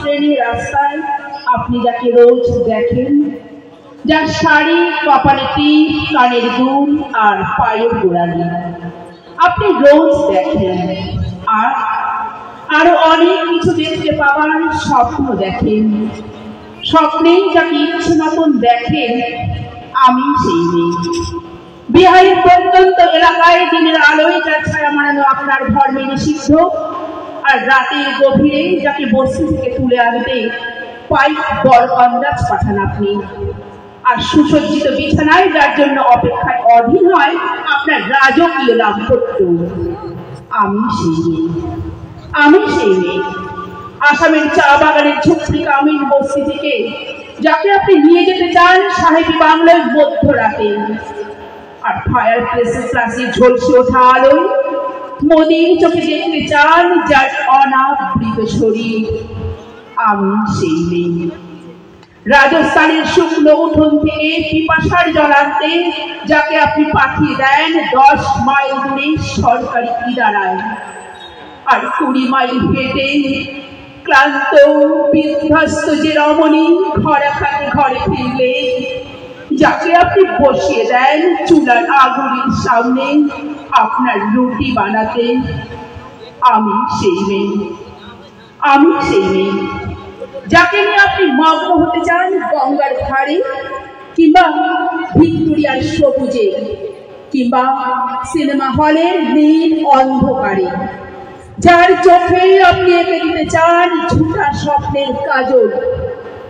ট্রেনের রাস্তায় আপনি যাকে রোজ দেখেন, যার শাড়ি, কপালে টিপ, কানের দুল আর পায়ের গোড়ালি আপনি রোজ দেখেন, আর আরো অনেক কিছু দেখতে পাবার স্বপ্ন দেখেন। স্বপ্নেই যাকে ইচ্ছে মতন দেখেন, আমি সেই মেয়ে। বিহারের প্রত্যন্ত এলাকায় দিনের আলোয় যার ছায়া মারানো আপনার ধর্মে নিষিদ্ধ, আর রাতের গভীরে যাকে বস্তি থেকে তুলে আনতে পাইপ বড় আন্দাজ পাঠান আপনি, আর সুসজ্জিত বিছানায় যার জন্য অপেক্ষায় অধীন হয় আপনার রাজকীয় দাম্পত্য, আমি সেই মেয়ে। আমি সেই মেয়ে আসামের চা বাগানের ঝুপড়ি কামিন বস্তি থেকে যাকে আপনি নিয়ে যেতে চান সাহেবী বাংলায় মধ্যরাতে, আর ফায়ার প্লেসের ক্লাসে ঝলসে ওঠা আলোয় মোদির চোখে দেখতে চান যার অনাবৃত শরীর, আমি সেই মেয়ে। রাজস্থানের শুকনো উঠোন থেকে পিপাসার জল আনতে যাকে আপনি পাঠিয়ে দেন 10 মাইল দূরে সরকারি ইদারায়, আর 20 মাইল হেঁটে ক্লান্ত বিধ্বস্ত যে রমণী ঘরে ফিরলে যাকে আপনি বসিয়ে দেন চুলার আগুনের সামনে আপনার রুটি বানাতে, আমি সেই মেয়ে। আমি সেই মেয়ে যাকে নিয়ে আপনি মগ্ন হতে চান গঙ্গার ধারে, কিংবা ভিক্টোরিয়ার সবুজে, কিংবা সিনেমা হলের নীল অন্ধকারে, যার চোখে আপনি এঁকে দিতে চান ঝুটা স্বপ্নের কাজল,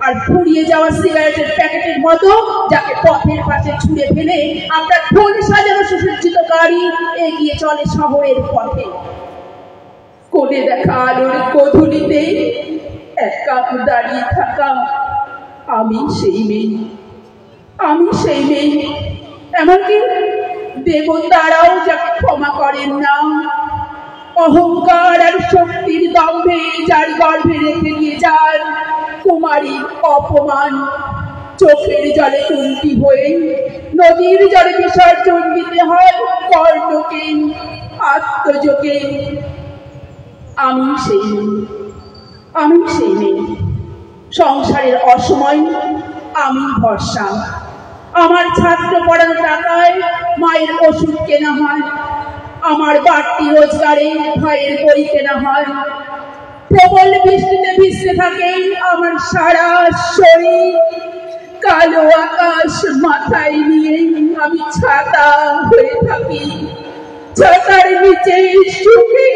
আর ফুরিয়ে যাওয়া সিগারেটের প্যাকেটের মতো যাকে পথের পাশে ছুঁড়ে ফেলে আপনার ফুল সাজানো সুসজ্জিত গাড়ি এগিয়ে চলে শহরের পথে। কোণে দেখা আলোর গোধূলিতে একা দাঁড়িয়ে থাকা আমি সেই মেয়ে। আমি সেই মেয়ে, এমনকি দেবতারাও যাকে ক্ষমা করেন না, অহংকার আর শক্তির দম্ভে যার গর্ভে রেখে দিয়ে যান কুমারীর অপমান, চোখের জলে কুন্তি হয়ে নদীর জলে বিসর্জন দিতে হয় কর্ণকে আত্মযোগে। আমি সেই মেয়ে। আমি সেই মেয়ে। সংসারের অসময় আমি ভরসা। আমার ছাত্র পড়ানো টাকায় মায়ের ওষুধ কেনা হয়, আমার বাড়তি রোজগারে ভাইয়ের বই কেনা হয়। প্রবল বৃষ্টিতে ভিজতে থাকে আমার সারা শরীর, কালো আকাশ মাথায় নিয়ে আমি ছাতা হয়ে থাকি, ছাতার নিচে সুখে